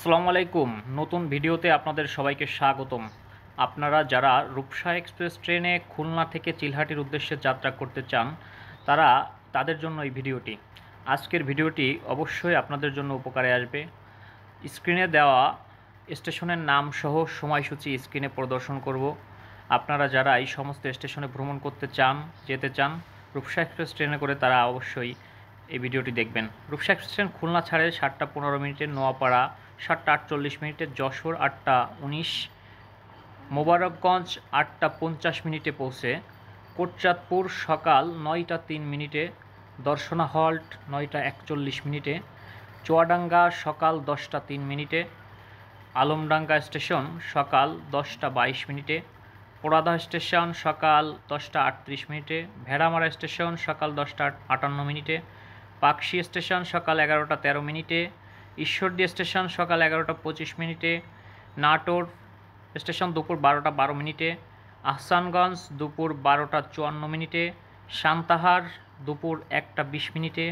আসসালামু আলাইকুম। নতুন ভিডিওতে আপনাদের সবাইকে স্বাগতম। আপনারা যারা রূপসা এক্সপ্রেস ট্রেনে খুলনা থেকে চিলহাটির উদ্দেশ্যে যাত্রা করতে চান তাদের জন্য এই ভিডিওটি। আজকের ভিডিওটি অবশ্যই আপনাদের জন্য উপকারে আসবে। স্ক্রিনে দেওয়া স্টেশনের নাম সহ সময়সূচি স্ক্রিনে প্রদর্শন করব। আপনারা যারা এই সমস্ত স্টেশনে ভ্রমণ করতে যেতে চান রূপসা এক্সপ্রেস ট্রেনে করে, তারা অবশ্যই এই ভিডিওটি দেখবেন। রূপসা এক্সপ্রেস ট্রেন খুলনা ছাড়ে 7টা 15 মিনিটে, নোয়াপাড়া 7টা 48 মিনিটে, যশোর 8টা 19, মোবারকগঞ্জ 8টা 50 মিনিটে পৌঁছে, কোটচাঁদপুর সকাল 9টা 3 মিনিটে, দর্শনা হল্ট 9টা 41 মিনিটে, চুয়াডাঙ্গা সকাল 10টা 3 মিনিটে, আলমডাঙ্গা স্টেশন সকাল 10টা 22 মিনিটে, পোড়াদা স্টেশন সকাল 10টা 38 মিনিটে, ভেড়ামারা স্টেশন সকাল 10টা 58 মিনিটে, পাকশি স্টেশন সকাল 11টা 13 মিনিটে, ঈশ্বরদী স্টেশন সকাল 11টা 25 মিনিটে, নাটোর স্টেশন দুপুর 12টা 12 মিনিটে, আহসানগঞ্জ দুপুর 12টা 54 মিনিটে, সান্তাহার দুপুর 1টা 20 মিনিটে,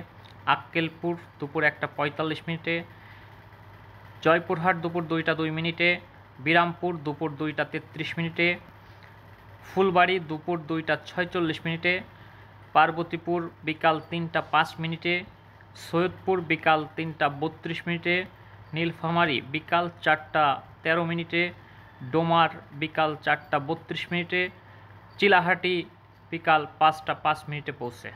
আক্কেলপুর দুপুর 1টা 45 মিনিটে, জয়পুরহাট দুপুর 2টা 2 মিনিটে, বিরামপুর দুপুর 2টা 33 মিনিটে, ফুলবাড়ি দুপুর 2টা 46 মিনিটে, পার্বতীপুর বিকাল 3টা 5 মিনিটে, সৈয়দপুর বিকাল 3টা 32 মিনিটে, নীলফামারী বিকাল 4টা 13 মিনিটে, ডোমার বিকাল 4টা 32 মিনিটে, চিলাহাটি বিকাল 5টা 5 মিনিটে পৌঁছে।